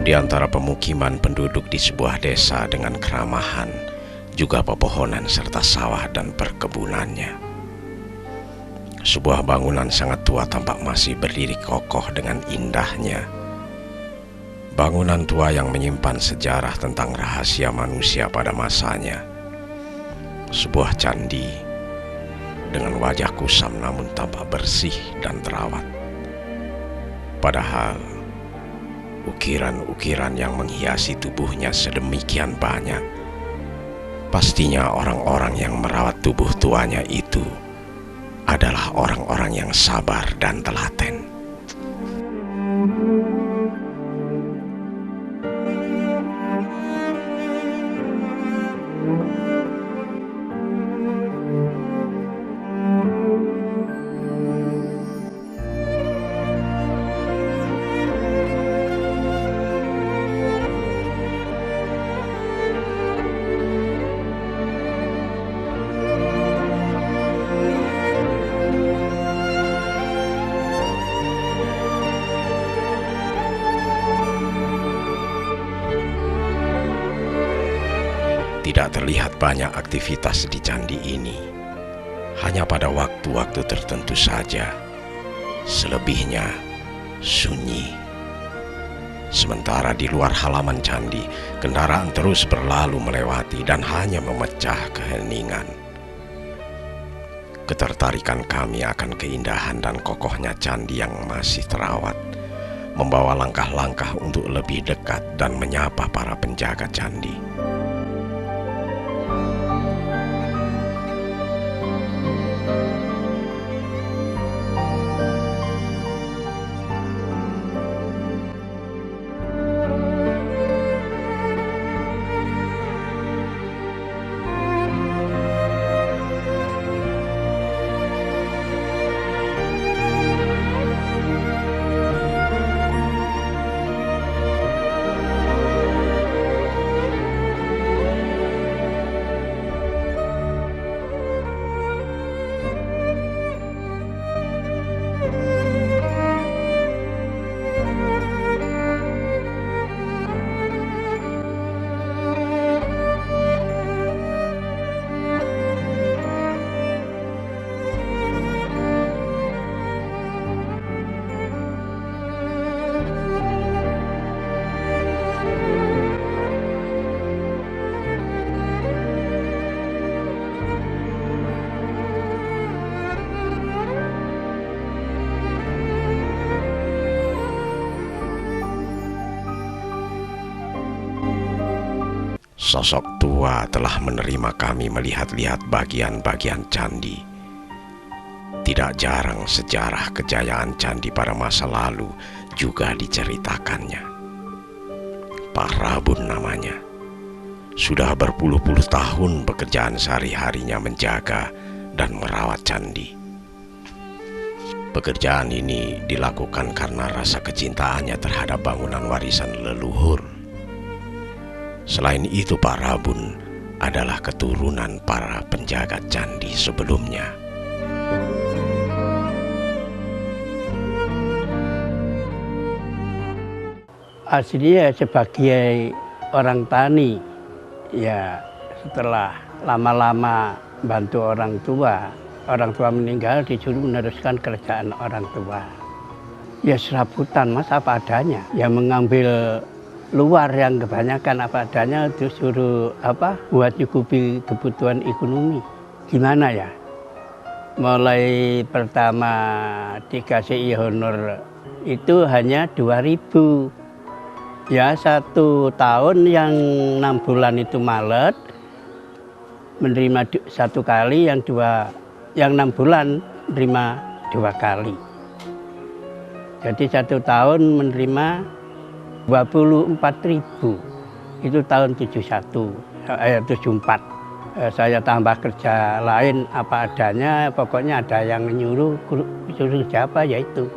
Di antara pemukiman penduduk di sebuah desa dengan keramahan, juga pepohonan serta sawah dan perkebunannya. Sebuah bangunan sangat tua tampak masih berdiri kokoh dengan indahnya. Bangunan tua yang menyimpan sejarah tentang rahasia manusia pada masanya. Sebuah candi dengan wajah kusam namun tampak bersih dan terawat. Padahal ukiran-ukiran yang menghiasi tubuhnya sedemikian banyak. Pastinya orang-orang yang merawat tubuh tuanya itu adalah orang-orang yang sabar dan telaten. Tidak terlihat banyak aktivitas di candi ini, hanya pada waktu-waktu tertentu saja. Selebihnya sunyi. Sementara di luar halaman candi, kendaraan terus berlalu melewati dan hanya memecah keheningan. Ketertarikan kami akan keindahan dan kokohnya candi yang masih terawat membawa langkah-langkah untuk lebih dekat dan menyapa para penjaga candi. Sosok tua telah menerima kami melihat-lihat bagian-bagian candi. Tidak jarang sejarah kejayaan candi pada masa lalu juga diceritakannya. Pak Rabun namanya. Sudah berpuluh-puluh tahun pekerjaan sehari-harinya menjaga dan merawat candi. Pekerjaan ini dilakukan karena rasa kecintaannya terhadap bangunan warisan leluhur. Selain itu, Pak Rabun adalah keturunan para penjaga candi sebelumnya. Aslinya sebagai orang tani, ya setelah lama-lama bantu orang tua meninggal disuruh meneruskan kerjaan orang tua. Ya serabutan mas apa adanya, ya mengambil luar yang kebanyakan apa adanya disuruh buat nyukupi kebutuhan ekonomi. Gimana ya? Mulai pertama dikasih honor itu hanya 2.000. Ya 1 tahun yang 6 bulan itu Maret menerima 1 kali, yang 6 bulan menerima 2 kali. Jadi 1 tahun menerima 24.000, itu tahun 74. Saya tambah kerja lain apa adanya, pokoknya ada yang nyuruh siapa ya itu.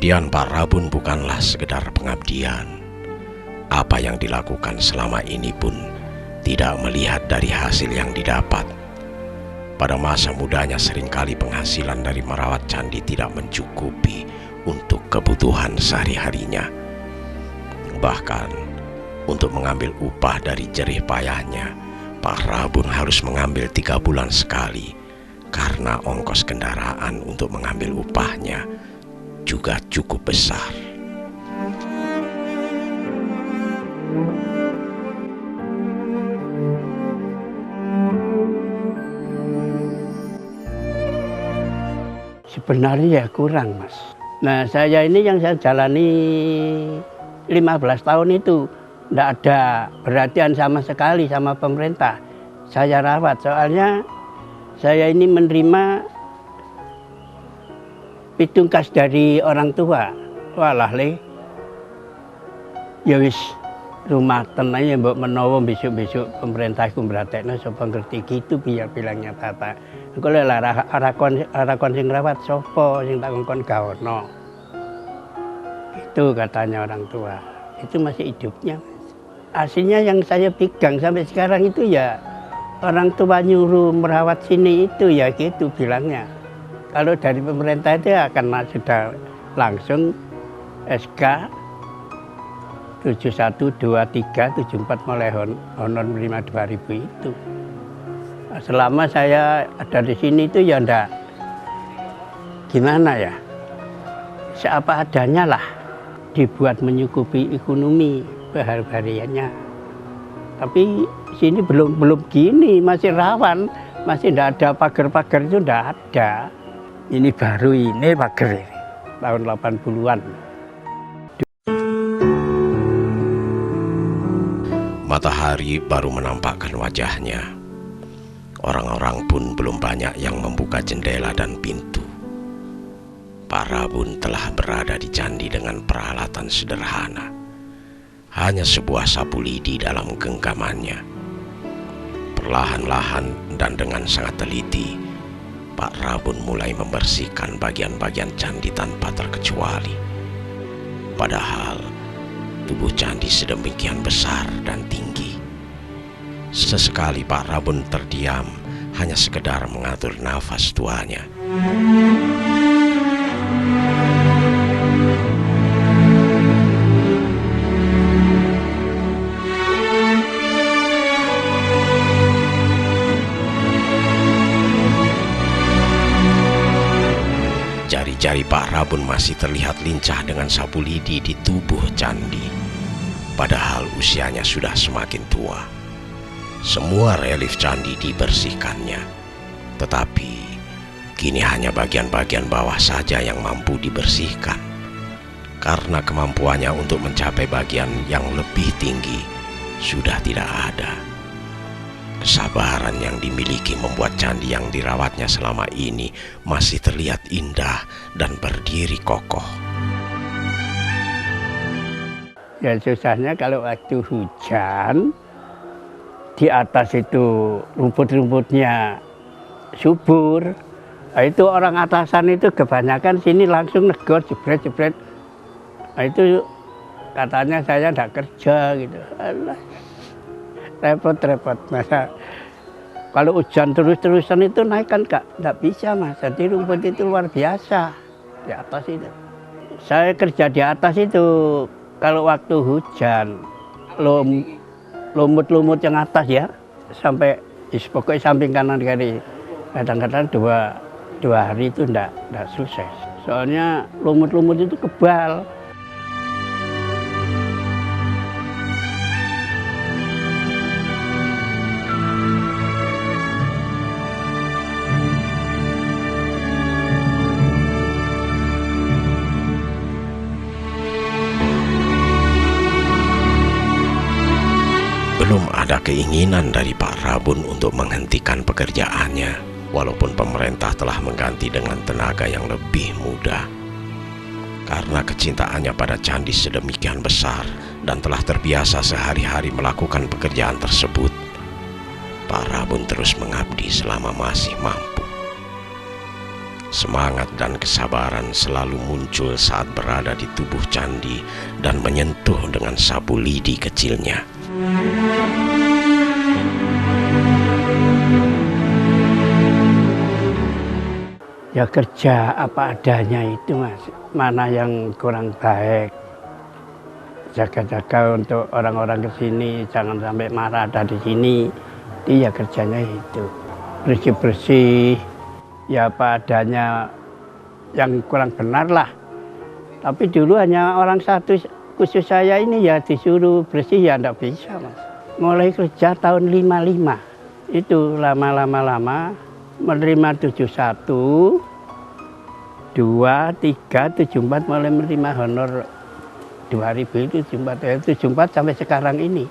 Pengabdian Pak Rabun bukanlah sekedar pengabdian. Apa yang dilakukan selama ini pun tidak melihat dari hasil yang didapat. Pada masa mudanya seringkali penghasilan dari merawat candi tidak mencukupi untuk kebutuhan sehari-harinya. Bahkan untuk mengambil upah dari jerih payahnya, Pak Rabun harus mengambil 3 bulan sekali karena ongkos kendaraan untuk mengambil upahnya juga cukup besar. Sebenarnya ya kurang, Mas. Nah, saya ini yang saya jalani 15 tahun itu tidak ada perhatian sama sekali sama pemerintah. Saya rawat, soalnya saya ini menerima pitung kas dari orang tua. Walah le, ya wis rumah tenangnya mbok menawa besok-besok pemerintah ku mbratekno sapa ngerti gitu bilangnya bapak. Engko lek arakon sing rawat sapa sing tak ngkon gawono. Itu katanya orang tua. Itu masih hidupnya. Aslinya yang saya pegang sampai sekarang itu ya orang tua nyuruh merawat sini itu ya gitu bilangnya. Kalau dari pemerintah itu akan sudah langsung SK 712374 mulai honor menerima 2000 itu. Selama saya ada di sini itu ya ndak gimana ya, seapa adanya lah, dibuat menyukupi ekonomi sehari-hariannya. Tapi sini belum gini, masih rawan, masih ndak ada pagar-pagar itu ndak ada. Ini baru ini pagar ini, tahun 80-an. Matahari baru menampakkan wajahnya. Orang-orang pun belum banyak yang membuka jendela dan pintu. Pak Rabun telah berada di candi dengan peralatan sederhana. Hanya sebuah sapu lidi dalam genggamannya. Perlahan-lahan dan dengan sangat teliti, Pak Rabun mulai membersihkan bagian-bagian candi tanpa terkecuali. Padahal tubuh candi sedemikian besar dan tinggi. Sesekali Pak Rabun terdiam, hanya sekedar mengatur nafas tuanya. Jari-jari Pak Rabun masih terlihat lincah dengan sapu lidi di tubuh candi. Padahal usianya sudah semakin tua. Semua relief candi dibersihkannya. Tetapi kini hanya bagian-bagian bawah saja yang mampu dibersihkan. Karena kemampuannya untuk mencapai bagian yang lebih tinggi sudah tidak ada. Kesabaran yang dimiliki membuat candi yang dirawatnya selama ini masih terlihat indah dan berdiri kokoh. Ya susahnya kalau waktu hujan, di atas itu rumput-rumputnya subur. Nah, itu orang atasan itu kebanyakan sini langsung negor jebret-jebret. Nah, itu katanya saya tidak kerja gitu. Alah. Repot-repot, masa kalau hujan terus-terusan itu naik kan nggak bisa, Mas. Jadi rumput itu luar biasa di atas itu. Saya kerja di atas itu kalau waktu hujan, lumut-lumut yang atas ya, sampai pokoknya samping kanan kiri. Kadang-kadang dua hari itu nggak selesai. Soalnya lumut-lumut itu kebal. Belum ada keinginan dari Pak Rabun untuk menghentikan pekerjaannya, walaupun pemerintah telah mengganti dengan tenaga yang lebih muda. Karena kecintaannya pada candi sedemikian besar dan telah terbiasa sehari-hari melakukan pekerjaan tersebut, Pak Rabun terus mengabdi selama masih mampu. Semangat dan kesabaran selalu muncul saat berada di tubuh candi dan menyentuh dengan sapu lidi kecilnya. Ya kerja apa adanya itu Mas, mana yang kurang baik. Jaga-jaga untuk orang-orang kesini, jangan sampai marah ada di sini. Itu ya kerjanya itu. Bersih-bersih, ya apa adanya yang kurang benar lah. Tapi dulu hanya orang satu, khusus saya ini ya disuruh bersih ya enggak bisa Mas. Mulai kerja tahun 55, itu lama-lama menerima 71, 2, 3, 74 mulai menerima honor 2000 itu 74 sampai sekarang ini.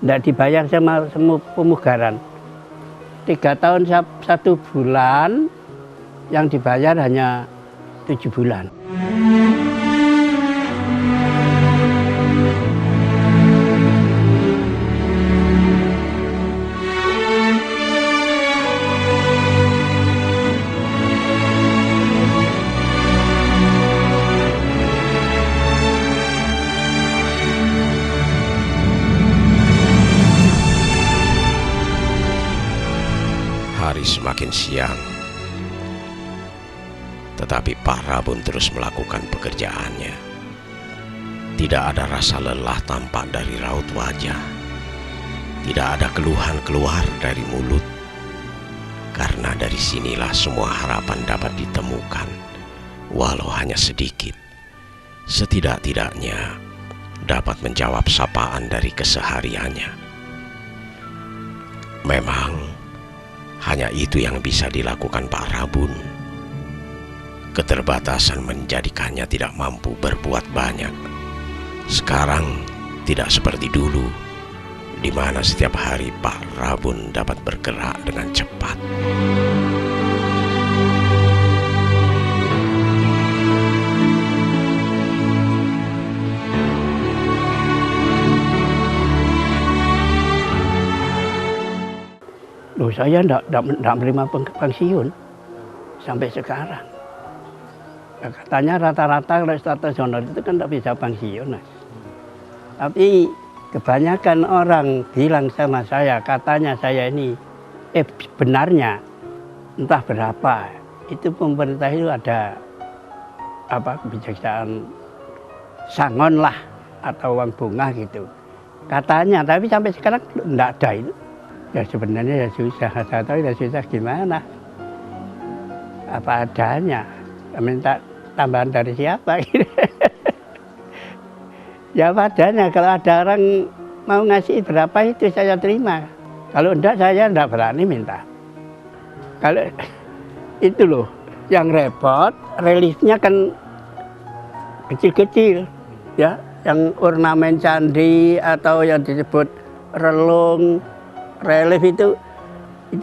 Enggak dibayar sama semua pemugaran. 3 tahun 1 bulan, yang dibayar hanya 7 bulan. Hari semakin siang, tetapi Pak Rabun terus melakukan pekerjaannya. Tidak ada rasa lelah tampak dari raut wajah. Tidak ada keluhan keluar dari mulut. Karena dari sinilah semua harapan dapat ditemukan, walau hanya sedikit. Setidak-tidaknya dapat menjawab sapaan dari kesehariannya. Memang hanya itu yang bisa dilakukan Pak Rabun. Keterbatasan menjadikannya tidak mampu berbuat banyak. Sekarang tidak seperti dulu, di mana setiap hari Pak Rabun dapat bergerak dengan cepat. Loh, saya enggak menerima pensiun sampai sekarang. Ya, katanya rata-rata kalau status honor itu kan enggak bisa pensiun, Mas. Tapi kebanyakan orang bilang sama saya, katanya saya ini, benarnya entah berapa, itu pemerintah itu ada kebijaksanaan sangon lah atau uang bunga gitu. Katanya, tapi sampai sekarang enggak ada itu. Ya sebenarnya ya susah, saya tahu ya susah gimana. Apa adanya, minta tambahan dari siapa gitu. Ya apa adanya, kalau ada orang mau ngasih berapa itu saya terima. Kalau enggak saya enggak berani minta. Kalau itu loh, yang repot, reliefnya kan kecil-kecil. Ya, yang ornamen candi atau yang disebut relung, relief itu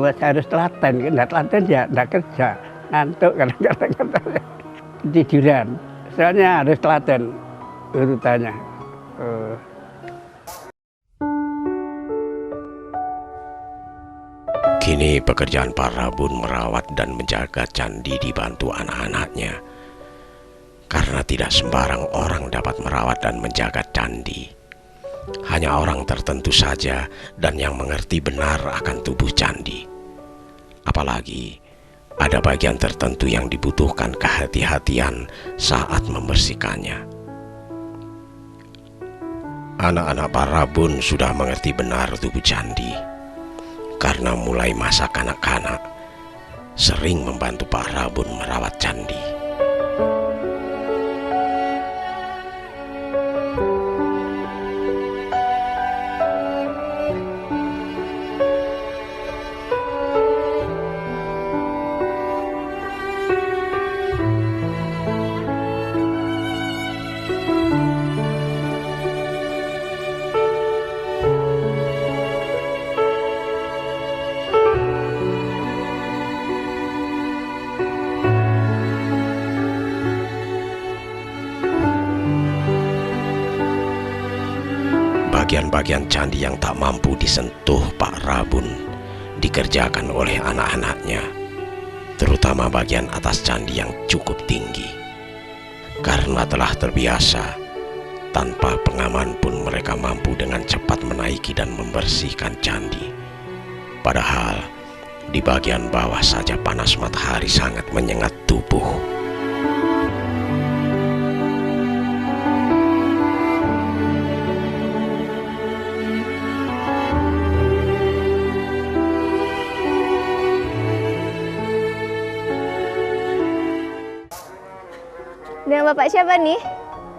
Mas harus telaten, enggak telaten ya enggak kerja, ngantuk kadang-kadang tiduran. Soalnya harus telaten urutannya. Kini pekerjaan Pak Rabun merawat dan menjaga candi dibantu anak-anaknya. Karena tidak sembarang orang dapat merawat dan menjaga candi. Hanya orang tertentu saja dan yang mengerti benar akan tubuh candi. Apalagi ada bagian tertentu yang dibutuhkan kehati-hatian saat membersihkannya. Anak-anak Pak Rabun sudah mengerti benar tubuh candi. Karena mulai masa kanak-kanak sering membantu Pak Rabun merawat candi. Bagian-bagian candi yang tak mampu disentuh Pak Rabun dikerjakan oleh anak-anaknya, terutama bagian atas candi yang cukup tinggi. Karena telah terbiasa, tanpa pengaman pun mereka mampu dengan cepat menaiki dan membersihkan candi. Padahal di bagian bawah saja panas matahari sangat menyengat tubuh. Dengan Bapak siapa nih?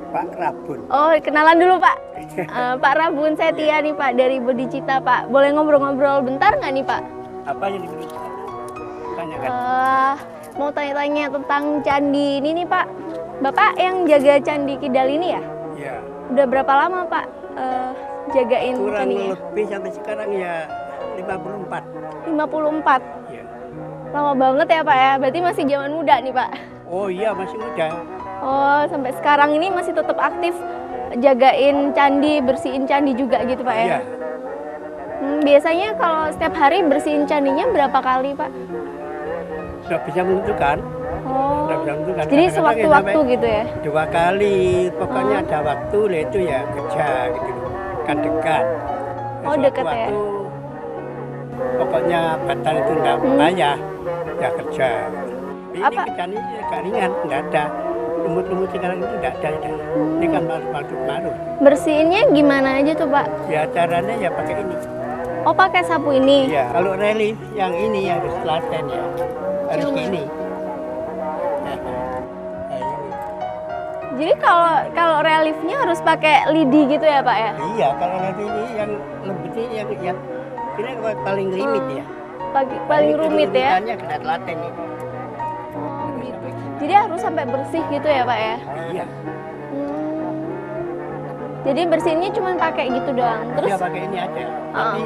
Pak Rabun. Oh, kenalan dulu Pak. Pak Rabun, saya Tia nih Pak dari Bodhicitta Pak. Boleh ngobrol-ngobrol bentar nggak nih Pak? Apa yang diberitakan? Tanyakan. Mau tanya-tanya tentang candi ini nih Pak. Bapak yang jaga candi Kidal ini ya? Ya. Udah berapa lama Pak jagain Kurang candinya? lebih sampai sekarang ya 54. 54. Ya. Lama banget ya Pak ya? Berarti masih zaman muda nih Pak. Oh iya, masih muda. Oh, sampai sekarang ini masih tetap aktif jagain candi, bersihin candi juga gitu Pak ya? Iya. Biasanya kalau setiap hari bersihin candinya berapa kali Pak? Sudah bisa menentukan. Oh, Sudah bisa menentukan. jadi Kadang-kadang sewaktu-waktu sampai gitu ya? 2 kali. Pokoknya ada waktu lah itu ya kerja gitu. Kan dekat. Oh, dekat ya? Sewaktu-waktu, pokoknya batal itu enggak payah. Ya kerja. Ini Apa? kerjaan ini agak ringan, enggak ada. Lumut-lumut sekarang itu enggak ada. Ini kan marut-marut. Bersihinnya gimana aja tuh Pak? Ya caranya ya pakai ini. Oh, pakai sapu ini? Iya, kalau relief yang ini yang harus telaten ya. Harus Yang gini. Nah, ini. Jadi kalau reliefnya harus pakai lidi gitu ya Pak ya? Iya, kalau nanti ini yang lebih yang ini paling limit ya. Paling rumit ya? Kerumitannya kena telaten ini. Oh, gitu. Jadi harus sampai bersih gitu ya Pak ya? Iya. Jadi bersihinnya cuma pakai gitu doang. Terus, Iya pakai ini aja. Tapi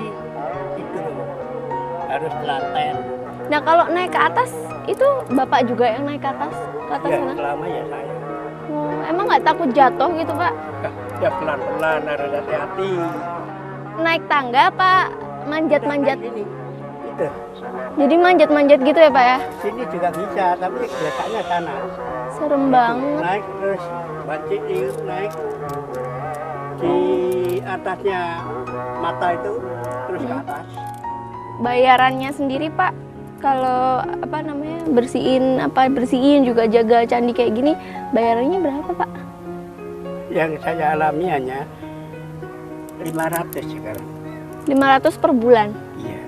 itu loh, harus telaten. nah kalau naik ke atas itu Bapak juga yang naik ke atas Iya, sana? selama ya saya. Oh, emang nggak takut jatuh gitu Pak? Ya pelan-pelan harus hati-hati. Naik tangga Pak? Manjat-manjat? Ini. Itu. Jadi manjat-manjat gitu ya Pak ya? Sini juga bisa, tapi letaknya sana. Serem banget. Naik terus banci naik di atasnya mata itu terus ke atas. Bayarannya sendiri Pak, kalau apa namanya bersihin juga jaga candi kayak gini, bayarannya berapa Pak? Yang saya alami hanya 500 sekarang. 500 per bulan. Iya.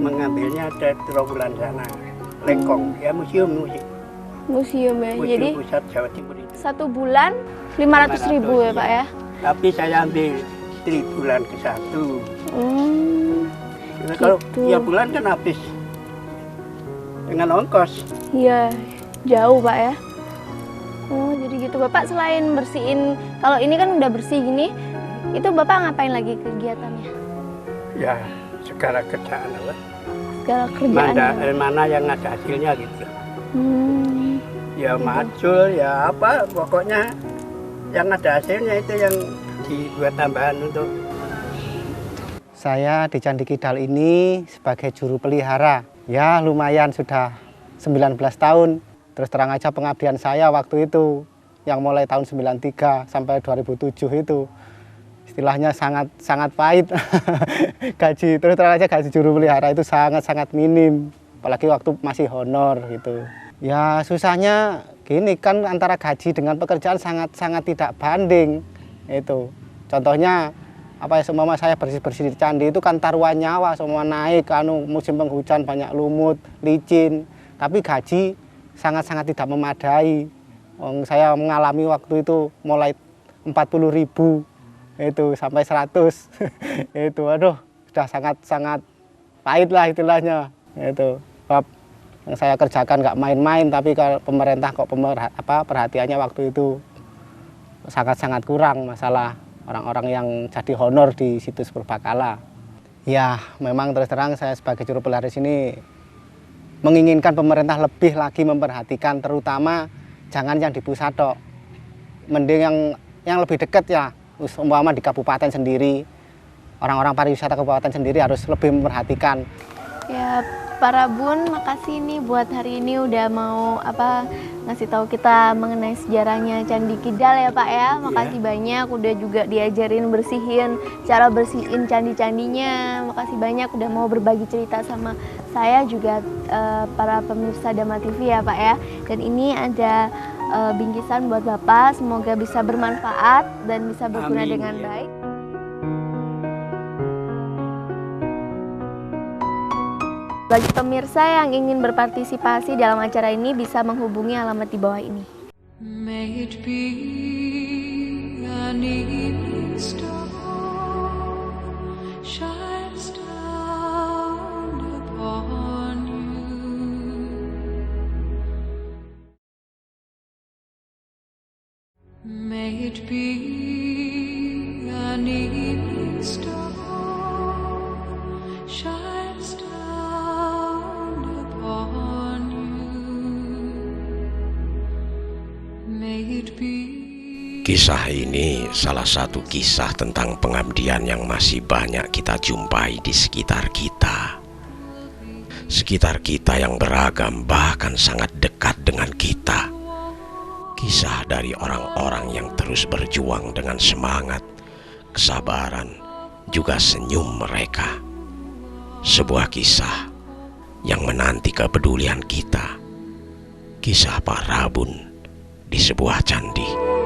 Mengambilnya ada bulan sana. Lengkong, ya museum. Museum ya. Museum Jadi Pusat Jawa Timur itu. 1 bulan 500.000 ya Pak ya? Tapi saya ambil 3 bulan ke 1. Kalau Gitu. tiap bulan kan habis dengan ongkos. Iya, jauh Pak ya. Oh, jadi gitu Bapak selain bersihin, kalau ini kan udah bersih gini, itu Bapak ngapain lagi kegiatannya? Ya, segala kerjaan lah. Segala kerjaan. Mana yang ada hasilnya gitu. Ya Gitu. macul, ya apa, pokoknya yang ada hasilnya itu yang dibuat tambahan untuk. Saya di Candi Kidal ini sebagai juru pelihara. Ya lumayan sudah 19 tahun. Terus terang aja pengabdian saya waktu itu yang mulai tahun 93 sampai 2007 itu istilahnya sangat pahit. Terus terang aja gaji juru pelihara itu sangat minim. Apalagi waktu masih honor gitu. Ya susahnya gini kan antara gaji dengan pekerjaan sangat tidak banding itu. Contohnya apa ya, semua saya bersih di candi itu kan taruhan nyawa, semua naik musim penghujan banyak lumut, licin, tapi gaji sangat tidak memadai. Saya mengalami waktu itu mulai 40.000 itu sampai 100 itu aduh sudah sangat pahit lah istilahnya itu. Bab yang saya kerjakan nggak main-main, tapi kalau pemerintah kok perhatiannya waktu itu sangat kurang masalah orang-orang yang jadi honor di situs Purbakala. Ya, memang terus terang saya sebagai juru pelihara di sini menginginkan pemerintah lebih lagi memperhatikan, terutama jangan yang di pusat tok. Mending yang lebih dekat ya, umpama di kabupaten sendiri. Orang-orang pariwisata kabupaten sendiri harus lebih memperhatikan Pak Rabun, makasih nih buat hari ini udah mau ngasih tahu kita mengenai sejarahnya Candi Kidal ya Pak ya. Makasih banyak udah juga diajarin cara bersihin candi-candinya. Makasih banyak udah mau berbagi cerita sama saya juga para pemirsa Dhamma TV ya Pak ya. Dan ini ada bingkisan buat Bapak, semoga bisa bermanfaat dan bisa berguna dengan baik. Bagi pemirsa yang ingin berpartisipasi dalam acara ini bisa menghubungi alamat di bawah ini. May it be an evening star shines down upon you. May it be an evening star shines down. Kisah ini salah satu kisah tentang pengabdian yang masih banyak kita jumpai di sekitar kita. Sekitar kita yang beragam bahkan sangat dekat dengan kita. Kisah dari orang-orang yang terus berjuang dengan semangat, kesabaran, juga senyum mereka. Sebuah kisah yang menanti kepedulian kita. Kisah Pak Rabun di sebuah candi.